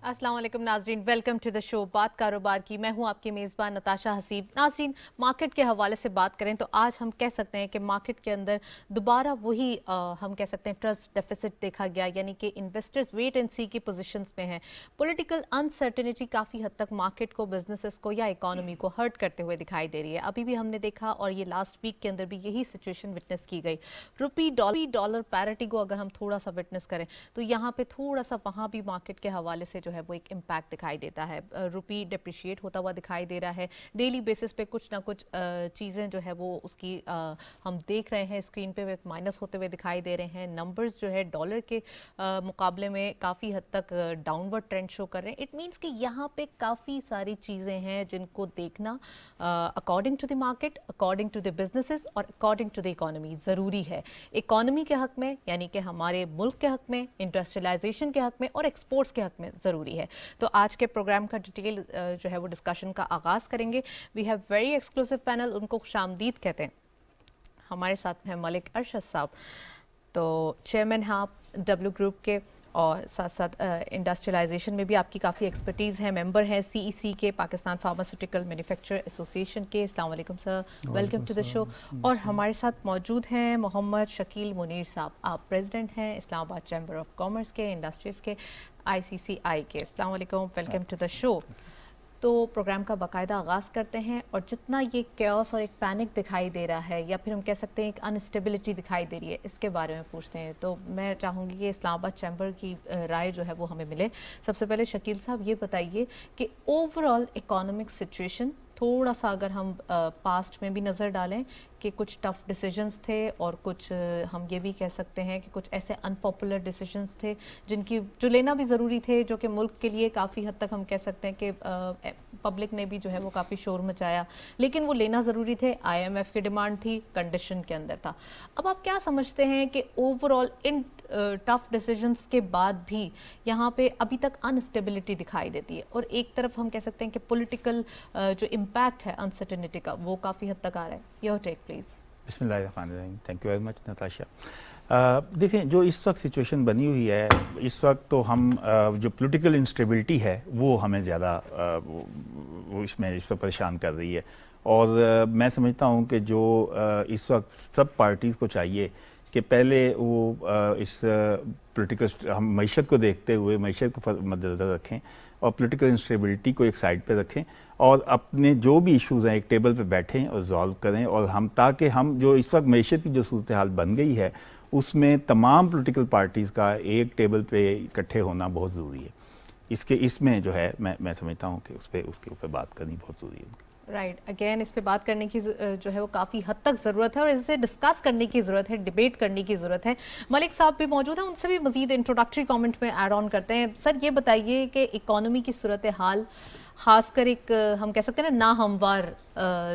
अस्सलाम वालेकुम नाज़रीन, वेलकम टू द शो बात कारोबार की। मैं हूं आपकी मेज़बान नताशा हसीब। नाज़रीन, मार्केट के हवाले से बात करें तो आज हम कह सकते हैं कि मार्केट के अंदर दोबारा वही हम कह सकते हैं ट्रस्ट डेफिसिट देखा गया, यानी कि इन्वेस्टर्स वेट एंड सी की पोजीशंस में हैं। पॉलिटिकल अनसर्टेनिटी काफ़ी हद तक मार्केट को, बिजनेसेस को या इकोनॉमी को हर्ट करते हुए दिखाई दे रही है। अभी भी हमने देखा और ये लास्ट वीक के अंदर भी यही सिचुएशन विटनेस की गई। रुपी डॉलर पैरिटी को अगर हम थोड़ा सा विटनेस करें तो यहाँ पे थोड़ा सा वहाँ भी मार्केट के हवाले से जो है वो एक इम्पैक्ट दिखाई देता है। रुपी डिप्रिशिएट होता हुआ दिखाई दे रहा है। डेली बेसिस पे कुछ ना कुछ चीज़ें जो है वो उसकी हम देख रहे हैं स्क्रीन पे माइनस होते हुए दिखाई दे रहे हैं। नंबर्स जो है डॉलर के मुकाबले में काफ़ी हद तक डाउनवर्ड ट्रेंड शो कर रहे हैं। इट मीन्स कि यहाँ पे काफ़ी सारी चीज़ें हैं जिनको देखना according to the market, according to the businesses और अकॉर्डिंग टू द इकोनॉमी ज़रूरी है। इकोनॉमी के हक में, यानी कि हमारे मुल्क के हक में, इंडस्ट्रियलाइजेशन के हक में और एक्सपोर्ट्स के हक में ज़रूरी है। तो आज के प्रोग्राम का डिटेल जो है वो डिस्कशन का आगाज़ करेंगे। We have very exclusive panel, उनको खुशामदीद कहते हैं। हमारे साथ हैं मलिक अरशद साहब, तो चेयरमैन हैं आप डब्ल्यू ग्रुप के और साथ साथ इंडस्ट्रियलाइजेशन में भी आपकी काफ़ी एक्सपर्टीज़ है। मेंबर हैं सीईसी के, पाकिस्तान फार्मास्यूटिकल मैन्युफैक्चरर एसोसिएशन के। अस्सलाम वालेकुम sir, welcome to the show. और हमारे साथ मौजूद हैं मोहम्मद शकील मुनीर साहब, आप प्रेसिडेंट हैं इस्लामाबाद चैम्बर ऑफ कॉमर्स के, इंडस्ट्रीज़ के, ICCI के। अस्सलाम वालेकुम, वेलकम टू द शो। तो प्रोग्राम का बाकायदा आगाज़ करते हैं और जितना ये कैओस और एक पैनिक दिखाई दे रहा है या फिर हम कह सकते हैं एक अनस्टेबिलिटी दिखाई दे रही है, इसके बारे में पूछते हैं। तो मैं चाहूँगी कि इस्लामाबाद चैम्बर की राय जो है वो हमें मिले। सबसे पहले शकील साहब ये बताइए कि ओवरऑल इकोनॉमिक सिचुएशन, थोड़ा सा अगर हम पास्ट में भी नज़र डालें कि कुछ टफ डिसीजंस थे और कुछ हम ये भी कह सकते हैं कि कुछ ऐसे अनपॉपुलर डिसीजंस थे जो लेना भी ज़रूरी थे, जो कि मुल्क के लिए काफ़ी हद तक हम कह सकते हैं कि पब्लिक ने भी जो है वो काफ़ी शोर मचाया, लेकिन वो लेना ज़रूरी थे। IMF की डिमांड थी, कंडीशन के अंदर था। अब आप क्या समझते हैं कि ओवरऑल इन टफ डिसीजंस के बाद भी यहाँ पे अभी तक अनस्टेबिलिटी दिखाई देती है और एक तरफ हम कह सकते हैं कि पॉलिटिकल जो इम्पैक्ट है अनसर्टेनिटी का वो काफ़ी हद तक आ रहा है। Your take please. बिस्मिल्लाहिर्रहमानिर्रहीम, thank you very much Natasha. देखें, जो इस वक्त सिचुएशन बनी हुई है, इस वक्त तो हम जो पॉलिटिकल इंस्टेबिलिटी है वो हमें ज़्यादा वो इसमें इस वक्त परेशान कर रही है। और मैं समझता हूँ कि जो इस वक्त सब पार्टीज़ को चाहिए कि पहले वो इस पॉलिटिकल हम मईशत को देखते हुए मईशत को मद्देनज़र रखें और पॉलिटिकल इंस्टेबिलिटी को एक साइड पे रखें और अपने जो भी इश्यूज़ हैं एक टेबल पे बैठें और सॉल्व करें। और हम ताकि हम जो इस वक्त मईशत की जो सूरत हाल बन गई है उसमें तमाम पॉलिटिकल पार्टीज़ का एक टेबल पे इकट्ठे होना बहुत ज़रूरी है। इसमें जो है मैं समझता हूँ कि उसके ऊपर बात करनी बहुत ज़रूरी है। राइट, अगेन इस पे बात करने की जो है वो काफ़ी हद तक ज़रूरत है और इसे डिस्कस करने की ज़रूरत है, डिबेट करने की ज़रूरत है। मलिक साहब भी मौजूद हैं, उनसे भी मज़ीद इंट्रोडक्टरी कमेंट में ऐड ऑन करते हैं। सर ये बताइए कि इकोनॉमी की सूरत हाल, ख़ासकर एक हम कह सकते हैं ना हमवार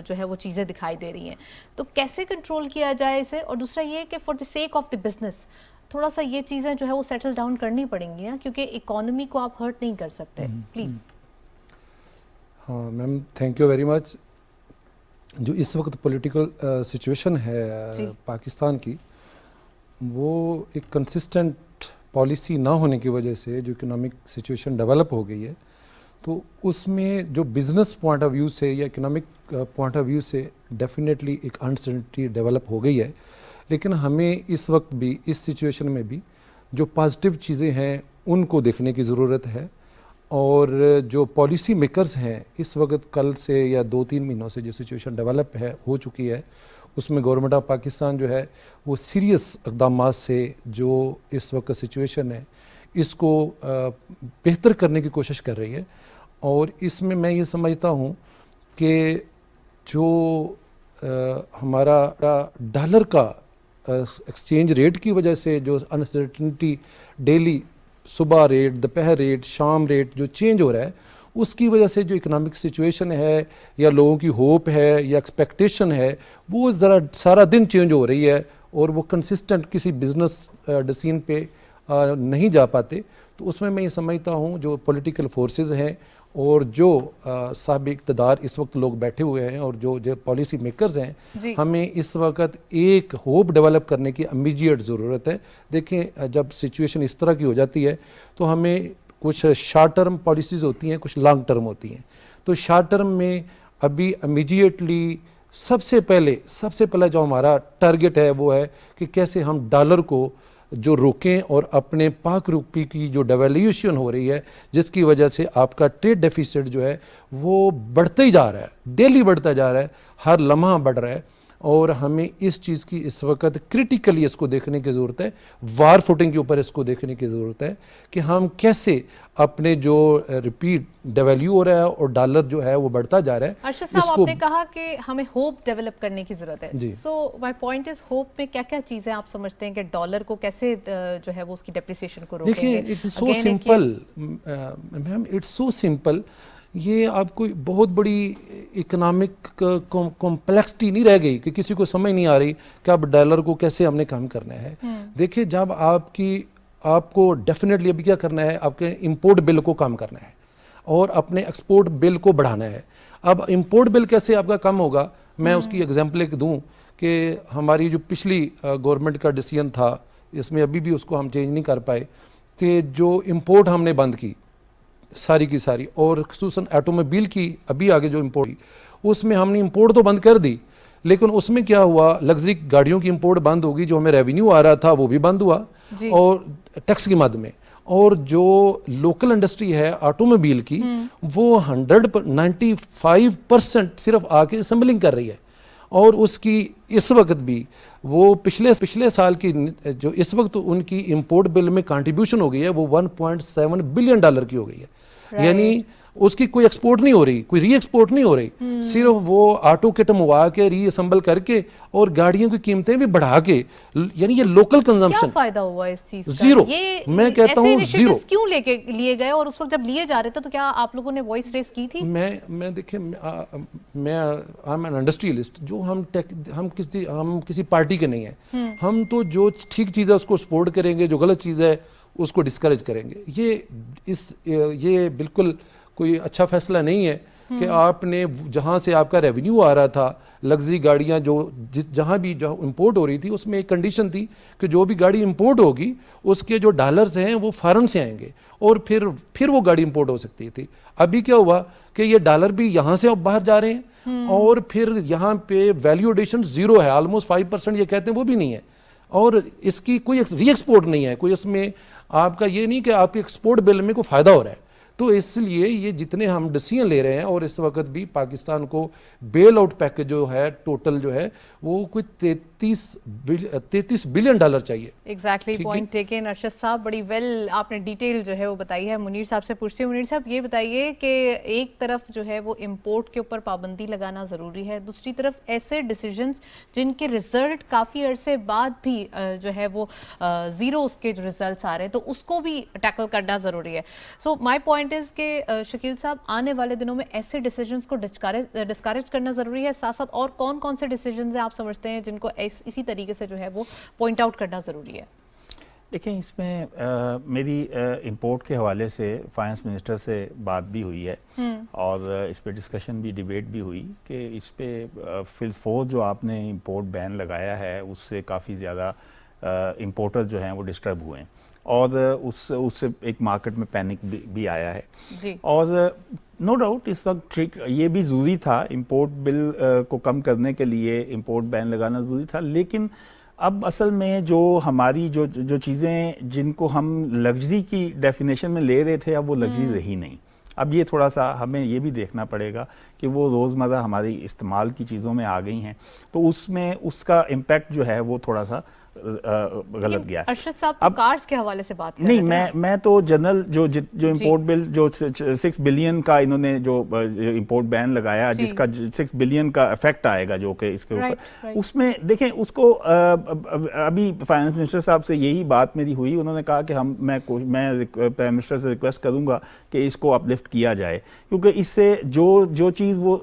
जो है वो चीज़ें दिखाई दे रही हैं, तो कैसे कंट्रोल किया जाए इसे? और दूसरा ये कि for the sake of the business थोड़ा सा ये चीज़ें जो है वो सेटल डाउन करनी पड़ेंगी ना, क्योंकि इकोनॉमी को आप हर्ट नहीं कर सकते। प्लीज़। हाँ ma'am, thank you very much. जो इस वक्त पॉलिटिकल सिचुएशन है पाकिस्तान की, वो एक कंसिस्टेंट पॉलिसी ना होने की वजह से जो इकोनॉमिक सिचुएशन डेवलप हो गई है, तो उसमें जो बिज़नेस पॉइंट ऑफ व्यू से या इकोनॉमिक पॉइंट ऑफ व्यू से डेफिनेटली एक अनसर्टेनिटी डेवलप हो गई है। लेकिन हमें इस वक्त भी, इस सिचुएशन में भी जो पॉजिटिव चीज़ें हैं उनको देखने की ज़रूरत है। और जो पॉलिसी मेकर्स हैं इस वक्त, कल से या 2-3 महीनों से जो सिचुएशन डेवलप हो चुकी है, उसमें गवर्नमेंट ऑफ पाकिस्तान जो है वो सीरियस इक़दाम से जो इस वक्त सिचुएशन है इसको बेहतर करने की कोशिश कर रही है। और इसमें मैं ये समझता हूँ कि जो हमारा डॉलर का एक्सचेंज रेट की वजह से जो अनसर्टेनिटी डेली सुबह रेट, दोपहर रेट, शाम रेट जो चेंज हो रहा है, उसकी वजह से जो इकोनॉमिक सिचुएशन है या लोगों की होप है या एक्सपेक्टेशन है वो ज़रा सारा दिन चेंज हो रही है और वो कंसिस्टेंट किसी बिजनेस डिसीजन पे नहीं जा पाते। तो उसमें मैं ये समझता हूँ जो पॉलिटिकल फोर्सेस हैं और जो साहब इक़्तिदार इस वक्त लोग बैठे हुए हैं और जो पॉलिसी मेकर्स हैं, हमें इस वक्त एक होप डेवलप करने की इमीडिएट ज़रूरत है। देखें, जब सिचुएशन इस तरह की हो जाती है तो हमें कुछ शॉर्ट टर्म पॉलिसीज़ होती हैं, कुछ लॉन्ग टर्म होती हैं। तो शॉर्ट टर्म में अभी इमीडिएटली सबसे पहला जो हमारा टारगेट है वो है कि कैसे हम डॉलर को जो रोकें और अपने पाक रुपये की जो डेवैल्यूएशन हो रही है, जिसकी वजह से आपका ट्रेड डेफिसिट जो है वो बढ़ते ही जा रहा है, डेली बढ़ता जा रहा है, हर लम्हा बढ़ रहा है। और हमें इस चीज़ की इस वक्त क्रिटिकली इसको देखने की ज़रूरत है, वार फुटिंग के ऊपर इसको देखने की ज़रूरत है कि हम कैसे अपने जो रिपीट डेवैल्यू हो रहा है और डॉलर जो है वो बढ़ता जा रहा है। अर्शद साहब, आपने कहा कि हमें होप डेवलप करने की ज़रूरत है। So my point is, hope में क्या क्या चीज़ें आप समझते हैं कि डॉलर को कैसे जो है वो उसकी डेप्रिसिएशन को रोकेंगे? देखिए, it's so simple ma'am, it's so simple. ये आपको बहुत बड़ी इकोनॉमिक कॉम्प्लेक्सिटी नहीं रह गई कि किसी को समझ नहीं आ रही कि अब डॉलर को कैसे हमने कम करना है। देखिए, जब आपको डेफिनेटली अभी क्या करना है, आपके इंपोर्ट बिल को कम करना है और अपने एक्सपोर्ट बिल को बढ़ाना है। अब इंपोर्ट बिल कैसे आपका कम होगा, मैं उसकी एग्जांपल एक दूं कि हमारी जो पिछली गवर्नमेंट का डिसीजन था, इसमें अभी भी उसको हम चेंज नहीं कर पाए, कि जो इंपोर्ट हमने बंद की सारी की सारी, और खसूसन ऑटोमोबाइल की अभी आगे जो इंपोर्ट की, उसमें हमने इंपोर्ट तो बंद कर दी, लेकिन उसमें क्या हुआ, लग्जरी गाड़ियों की इंपोर्ट बंद होगी, जो हमें रेवेन्यू आ रहा था वो भी बंद हुआ और टैक्स की मद में। और जो लोकल इंडस्ट्री है ऑटोमोबाइल की, वो 95% सिर्फ आके असेंबलिंग कर रही है। और उसकी इस वक्त भी वो पिछले साल की जो इस वक्त उनकी इंपोर्ट बिल में कंट्रीब्यूशन हो गई है वो $1.7 बिलियन की हो गई है। यानी उसकी कोई एक्सपोर्ट नहीं हो रही, कोई री एक्सपोर्ट नहीं हो रही, सिर्फ वो ऑटो किट मंगवा के रीअसेंबल करके और गाड़ियों की कीमतें भी बढ़ा के, यानी ये लोकल कंजम्पशन। क्या फायदा हुआ इस चीज का? जीरो। मैं कहता हूँ जीरो। क्यों लिए गए, और उस वक्त जब लिए जा रहे थे तो क्या आप लोगों ने वॉइस रेस की थी? मैं देखिए, मैं आई एम एन इंडस्ट्रियलिस्ट, जो हम किसी पार्टी के नहीं है। हम तो जो ठीक चीज़ है उसको सपोर्ट करेंगे, जो गलत चीज़ है उसको डिस्करेज करेंगे। ये बिल्कुल कोई अच्छा फैसला नहीं है कि आपने जहाँ से आपका रेवेन्यू आ रहा था, लग्जरी गाड़ियाँ जो जहाँ भी इंपोर्ट हो रही थी, उसमें एक कंडीशन थी कि जो भी गाड़ी इंपोर्ट होगी उसके जो डॉलर्स हैं वो फॉरेन से आएंगे और फिर वो गाड़ी इंपोर्ट हो सकती थी। अभी क्या हुआ कि ये डॉलर भी यहाँ से अब बाहर जा रहे हैं और फिर यहाँ पे वैल्यू एडिशन जीरो है, ऑलमोस्ट 5% ये कहते हैं, वो भी नहीं है। और इसकी कोई री एक्सपोर्ट नहीं है, कोई इसमें आपका ये नहीं कि आपके एक्सपोर्ट बिल में कोई फ़ायदा हो रहा है। तो इसलिए ये जितने हम डिसीजन ले रहे हैं, और इस वक्त भी पाकिस्तान को बेल आउट पैकेज जो है टोटल जो है वो कोई $33 बिलियन चाहिए। एग्जैक्टली, पॉइंट टेकन अर्शद साहब, बड़ी वेल आपने डिटेल जो है वो बताई है। मुनीर साहब से पूछती हूँ। मुनीर साहब, ये बताइए कि एक तरफ जो है वो इम्पोर्ट के ऊपर पाबंदी लगाना ज़रूरी है, दूसरी तरफ ऐसे डिसीजंस जिनके रिजल्ट काफ़ी अरसे बाद भी जो है वो ज़ीरो उसके जो रिजल्ट आ रहे हैं, तो उसको भी टैकल करना ज़रूरी है। सो माई पॉइंट इज़ के शकील साहब, आने वाले दिनों में ऐसे डिसीजंस को डिस्करेज करना ज़रूरी है, साथ साथ और कौन कौन से डिसीजंस हैं आप समझते हैं जिनको इसी तरीके से जो है वो पॉइंट आउट करना ज़रूरी है? देखिए, इसमें मेरी इंपोर्ट के हवाले से फाइनेंस मिनिस्टर से बात भी हुई है और इस पे डिस्कशन भी, डिबेट भी हुई कि इस पे फिलफोर जो आपने इंपोर्ट बैन लगाया है उससे काफ़ी ज़्यादा इंपोर्टर्स जो हैं वो डिस्टर्ब हुए हैं और उससे एक मार्केट में पैनिक भी आया है जी। और नो डाउट इस वक्त ये भी ज़रूरी था, इंपोर्ट बिल को कम करने के लिए इंपोर्ट बैन लगाना ज़रूरी था। लेकिन अब असल में जो हमारी जो चीज़ें जिनको हम लग्जरी की डेफिनेशन में ले रहे थे, अब वो लग्जरी रही नहीं। अब ये थोड़ा सा हमें ये भी देखना पड़ेगा कि वो रोज़मर्रा हमारी इस्तेमाल की चीज़ों में आ गई हैं, तो उसमें उसका इम्पैक्ट जो है वो थोड़ा सा गलत गया। अर्शद साहब तो कार्स के हवाले से बात कर नहीं, रहे थे। मैं तो जनरल जो इंपोर्ट बिल जो 6 बिलियन का इन्होंने जो इंपोर्ट बैन लगाया, जिसका 6 बिलियन का इफेक्ट आएगा जो कि इसके ऊपर, उसमें देखें उसको अभी फाइनेंस मिनिस्टर साहब से यही बात मेरी हुई। उन्होंने कहा कि मैं प्राइम मिनिस्टर से रिक्वेस्ट करूंगा कि इसको अपलिफ्ट किया जाए, क्योंकि इससे जो चीज़ वो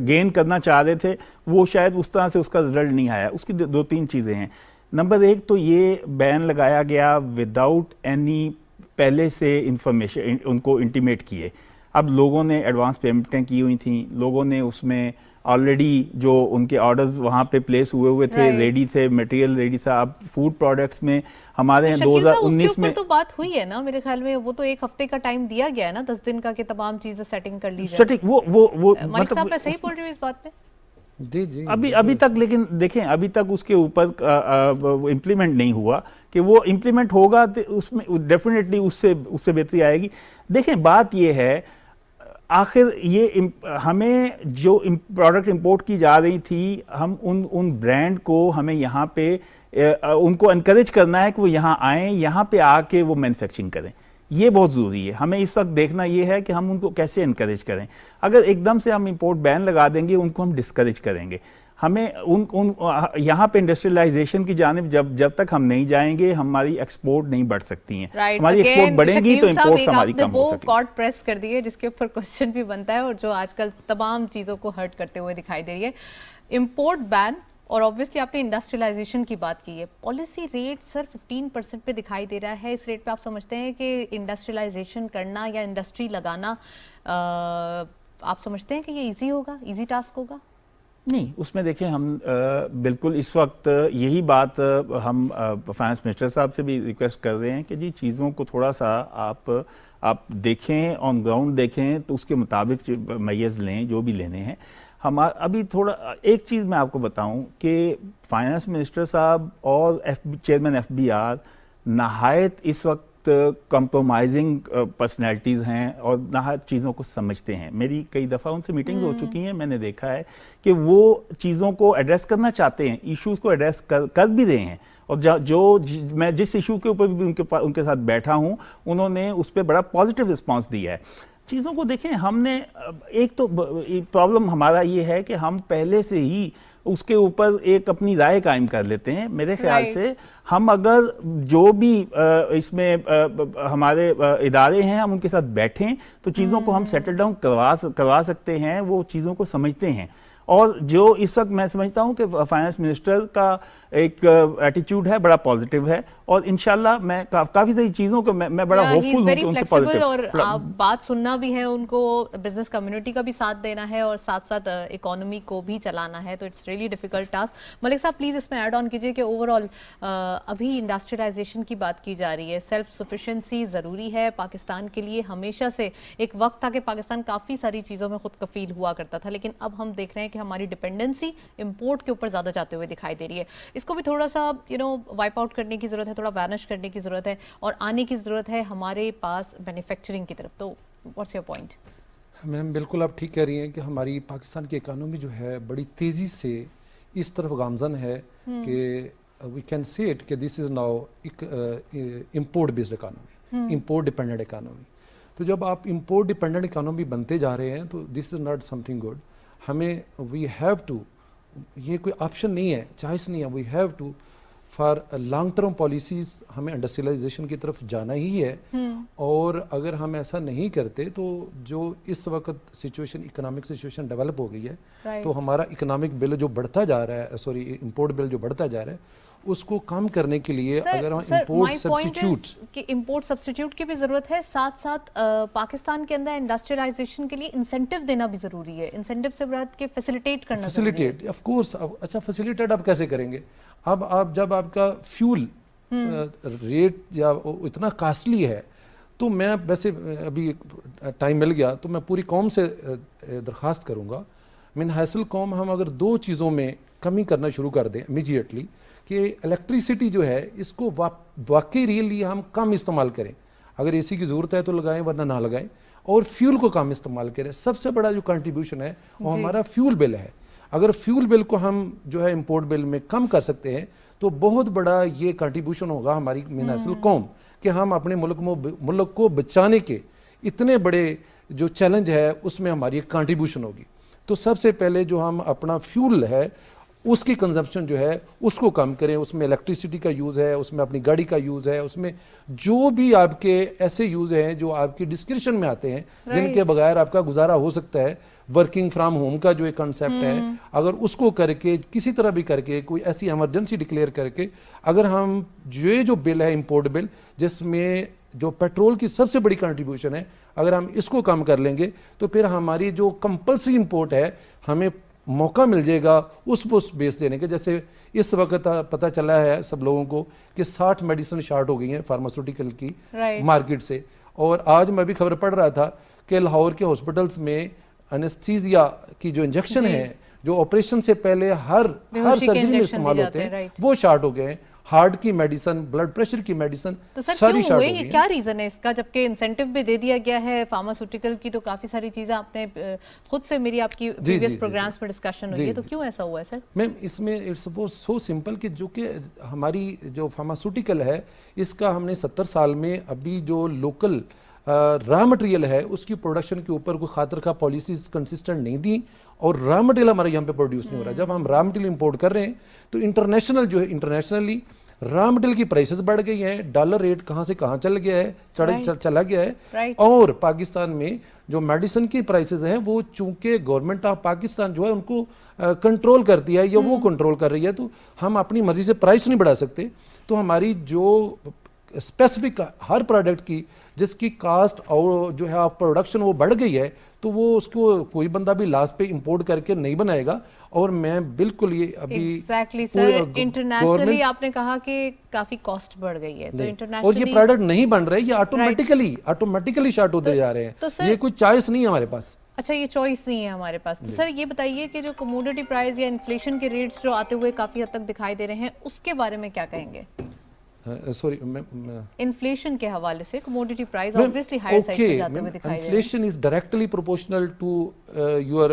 गेन करना चाह रहे थे वो शायद उस तरह से उसका रिजल्ट नहीं आया। उसकी 2-3 चीज़ें हैं। नंबर 1 तो ये बैन लगाया गया विदाउट एनी पहले से इंफॉर्मेशन उनको इंटीमेट किए। अब लोगों ने एडवांस पेमेंटें की हुई थी, लोगों ने उसमें ऑलरेडी जो उनके ऑर्डर्स वहाँ पे प्लेस हुए थे, Right. रेडी थे, मटेरियल रेडी था। अब फूड प्रोडक्ट्स में हमारे यहाँ शकील साहब, उसके 2019 ऊपर में तो बात हुई है ना मेरे ख्याल में, वो तो एक हफ्ते का टाइम दिया गया है ना, 10 दिन का, कि तमाम चीजें सेटिंग कर ली जाए। सटीक वो मलिक साहब, मैं सही बोल रही हूँ इस बात पे? जी जी अभी तक, लेकिन देखें अभी तक उसके ऊपर इम्प्लीमेंट नहीं हुआ। कि वो इम्प्लीमेंट होगा तो उसमें डेफिनेटली उससे बेहतरी आएगी। देखें बात ये है, आखिर ये हमें जो प्रोडक्ट इंपोर्ट की जा रही थी, हम उन ब्रांड को हमें यहाँ पे उनको एनकरेज करना है कि वो यहाँ आएँ, यहाँ पे आके वो मैन्युफैक्चरिंग करें। ये बहुत ज़रूरी है। हमें इस वक्त देखना ये है कि हम उनको कैसे इनकरेज करें। अगर एकदम से हम इंपोर्ट बैन लगा देंगे, उनको हम डिस्करेज करेंगे। हमें उन यहाँ पे इंडस्ट्रियलाइजेशन की जानिब जब तक हम नहीं जाएंगे, हमारी एक्सपोर्ट नहीं बढ़ सकती हैं। हमारी एक्सपोर्ट बढ़ेगी तो इंपोर्ट्स हमारी कम हो सकेंगी। वो कॉर्ड प्रेस कर दी है जिसके ऊपर क्वेश्चन भी बनता है और जो आजकल तमाम चीज़ों को हर्ट करते हुए दिखाई दे रही है, इंपोर्ट बैन। और ऑब्वियसली आपने इंडस्ट्रियलाइजेशन की बात की है, पॉलिसी रेट सर 15% पे दिखाई दे रहा है। इस रेट पे आप समझते हैं कि इंडस्ट्रियलाइजेशन करना या इंडस्ट्री लगाना, आप समझते हैं कि ये इजी होगा, इजी टास्क होगा? नहीं, उसमें देखें हम बिल्कुल इस वक्त यही बात हम फाइनेंस मिनिस्टर साहब से भी रिक्वेस्ट कर रहे हैं कि जी चीज़ों को थोड़ा सा आप देखें, ऑन ग्राउंड देखें, तो उसके मुताबिक मैयज़ लें जो भी लेने हैं। हम अभी थोड़ा एक चीज़ मैं आपको बताऊं कि फाइनेंस मिनिस्टर साहब और चेयरमैन FBR नहायत इस वक्त कंप्रोमाइजिंग पर्सनैलिटीज़ हैं और नहायत चीज़ों को समझते हैं। मेरी कई दफ़ा उनसे मीटिंग्स हो चुकी हैं, मैंने देखा है कि वो चीज़ों को एड्रेस करना चाहते हैं, इश्यूज़ को एड्रेस कर भी रहे हैं। और मैं जिस इशू के ऊपर भी उनके साथ बैठा हूँ, उन्होंने उस पर बड़ा पॉजिटिव रिस्पॉन्स दिया है। चीज़ों को देखें, हमने एक तो प्रॉब्लम हमारा ये है कि हम पहले से ही उसके ऊपर एक अपनी राय कायम कर लेते हैं। मेरे ख्याल से हम अगर जो भी इसमें हमारे इदारे हैं, हम उनके साथ बैठें तो चीज़ों को हम सेटल डाउन करवा सकते हैं। वो चीज़ों को समझते हैं। और जो इस वक्त मैं समझता हूं कि फाइनेंस मिनिस्टर का एक एटीट्यूड है, बड़ा पॉजिटिव है। और इंशाल्लाह मैं काफ़ी सारी चीज़ों को मैं बड़ा होपफुल हूं कि उनसे पॉजिटिव। और आप बात सुनना भी है उनको, बिजनेस कम्युनिटी का भी साथ देना है और साथ साथ इकोनॉमी को भी चलाना है, तो it's really difficult task. Malik साहब प्लीज़ इसमें ऐड ऑन कीजिए कि ओवरऑल अभी इंडस्ट्रियलाइजेशन की बात की जा रही है, सेल्फ सफिशेंसी ज़रूरी है पाकिस्तान के लिए। हमेशा से एक वक्त था कि पाकिस्तान काफ़ी सारी चीज़ों में खुद कफील हुआ करता था, लेकिन अब हम देख रहे हैं कि हमारी डिपेंडेंसी इंपोर्ट के ऊपर ज़्यादा जाते हुए दिखाई दे रही है। इसको भी थोड़ा सा वाइप आउट करने की ज़रूरत है, थोड़ा बैनिश करने की ज़रूरत है और आने की ज़रूरत है हमारे पास मैन्युफैक्चरिंग की तरफ। तो व्हाट्स योर पॉइंट? मैम बिल्कुल आप ठीक कह रही हैं कि हमारी पाकिस्तान की इकानमी जो है बड़ी तेज़ी से इस तरफ गामजन है कि वी कैन से इट कि this is now import based economy, import dependent economy. तो जब आप इम्पोर्ट डिपेंडेंट इकानमी बनते जा रहे हैं तो this is not something good. हमें वी हैव टू, ये कोई ऑप्शन नहीं है, चॉइस नहीं है, we have to for long term policies हमें इंडस्ट्रियलाइजेशन की तरफ जाना ही है। और अगर हम ऐसा नहीं करते तो जो इस वक्त सिचुएशन, इकोनॉमिक सिचुएशन डेवलप हो गई है, तो हमारा इकोनॉमिक बिल जो बढ़ता जा रहा है, सॉरी इंपोर्ट बिल जो बढ़ता जा रहा है, उसको कम करने के लिए अगर हम इंपोर्ट सब्स्टिट्यूट की भी जरूरत है, साथ साथ पाकिस्तान के अंदर इंडस्ट्रियलाइजेशन के लिए इंसेंटिव देना भी जरूरी है। इंसेंटिव से बात के फैसिलिटेट करना, फैसिलिटेट ऑफ कोर्स। अच्छा फैसिलिटेट आप कैसे करेंगे? अब आप जब आपका फ्यूल रेट या इतना कॉस्टली है, तो मैं वैसे अभी टाइम मिल गया तो मैं पूरी कौम से दरख्वास्त करूँगा, मिन हासिल कौम, हम अगर दो चीज़ों में कमी करना शुरू कर दें इमीडिएटली कि इलेक्ट्रिसिटी जो है इसको वाकई रियली हम कम इस्तेमाल करें। अगर एसी की ज़रूरत है तो लगाएं, वरना ना लगाएं। और फ्यूल को कम इस्तेमाल करें। सबसे बड़ा जो कंट्रीब्यूशन है वो हमारा फ्यूल बिल है। अगर फ्यूल बिल को हम जो है इंपोर्ट बिल में कम कर सकते हैं तो बहुत बड़ा ये कंट्रीब्यूशन होगा हमारी मिनासिल कौम कि हम अपने मुल्क को बचाने के इतने बड़े जो चैलेंज है उसमें हमारी कंट्रीब्यूशन होगी। तो सबसे पहले जो हम अपना फ्यूल है उसकी कंजप्शन जो है उसको कम करें, उसमें इलेक्ट्रिसिटी का यूज़ है, उसमें अपनी गाड़ी का यूज़ है, उसमें जो भी आपके ऐसे यूज़ हैं जो आपकी डिस्क्रिप्शन में आते हैं जिनके बगैर आपका गुजारा हो सकता है। वर्किंग फ्रॉम होम का जो एक कंसेप्ट है, अगर उसको करके किसी तरह भी करके कोई ऐसी इमरजेंसी डिक्लेयर करके अगर हम जो बिल है इंपोर्ट बिल, जिसमें जो पेट्रोल की सबसे बड़ी कंट्रीब्यूशन है, अगर हम इसको कम कर लेंगे तो फिर हमारी जो कंपल्सरी इंपोर्ट है हमें मौका मिल जाएगा उस बेस देने के। जैसे इस वक्त पता चला है सब लोगों को कि 60 मेडिसिन शार्ट हो गई हैं फार्मास्यूटिकल की मार्केट से। और आज मैं भी खबर पढ़ रहा था कि लाहौर के हॉस्पिटल्स में एनेस्थीसिया की जो इंजेक्शन है, जो ऑपरेशन से पहले हर सर्जरी में इस्तेमाल होते हैं, वो शार्ट हो गए हैं। हार्ट की मेडिसिन, ब्लड प्रेशर की मेडिसिन, तो सर सारी क्यों शार्ट हुए, हो ये गई क्या रीजन है इसका, जबकि इंसेंटिव भी दे दिया गया है फार्मास्यूटिकल की, तो काफी सारी चीजें आपने खुद से मेरी आपकी प्रीवियस प्रोग्राम्स में डिस्कशन हुई है, तो क्यों ऐसा हुआ है सर? मैम इसमें इट्स सो सिंपल कि जो कि हमारी जो फार्मास्यूटिकल है इसका हमने 70 साल में अभी जो लोकल रॉ मटेरियल है उसकी प्रोडक्शन के ऊपर कोई खातिर खा पॉलिसीज कंसिस्टेंट नहीं दी, और रॉ मटेरियल हमारे यहाँ पे प्रोड्यूस नहीं हो रहा। जब हम रॉ मटेरियल इंपोर्ट कर रहे हैं तो इंटरनेशनल जो है, इंटरनेशनली रॉ मटेरियल की प्राइसेस बढ़ गई हैं, डॉलर रेट कहाँ से कहाँ चल गया है, चला गया है। और पाकिस्तान में जो मेडिसिन की प्राइसेस हैं वो चूंकि गवर्नमेंट ऑफ पाकिस्तान जो है उनको कंट्रोल करती है या वो कंट्रोल कर रही है, तो हम अपनी मर्जी से प्राइस नहीं बढ़ा सकते। तो हमारी जो स्पेसिफिक हर प्रोडक्ट की जिसकी कास्ट और जो है ऑफ प्रोडक्शन वो बढ़ गई है, तो वो उसको कोई बंदा भी लास्ट पे इंपोर्ट करके नहीं बनाएगा। और मैं बिल्कुल ये अभी एग्जैक्टली सर, इंटरनेशनली आपने कहा कि काफी कॉस्ट बढ़ गई है, तो इंटरनेशनली और ये प्रोडक्ट नहीं बन रहे, ये ऑटोमेटिकली शार्ट होते जा रहे हैं। ये कोई चॉइस नहीं है हमारे पास। अच्छा, ये चॉइस नहीं है हमारे पास। तो सर ये बताइए कि जो कमोडिटी प्राइस या इन्फ्लेशन के रेट्स जो आते हुए काफी हद तक दिखाई दे रहे हैं, उसके बारे में क्या कहेंगे? सॉरी, इन्फ्लेशन के हवाले से commodity price obviously higher side पे जाते हुए दिखाई दे रहे हैं। Inflation is directly proportional to your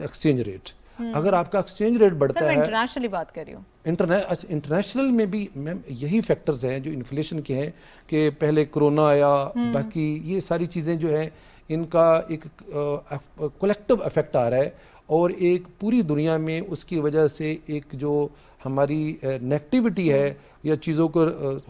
exchange rate. अगर आपका एक्सचेंज रेट बढ़ता है, इंटरनेशनली बात कर रही हूँ, इंटरनेशनल में भी मैम यही फैक्टर्स हैं जो इन्फ्लेशन के हैं कि पहले कोरोना आया, बाकी ये सारी चीज़ें जो हैं इनका एक कलेक्टिव इफेक्ट आ रहा है, और एक पूरी दुनिया में उसकी वजह से एक जो हमारी नेगेटिविटी है या चीज़ों को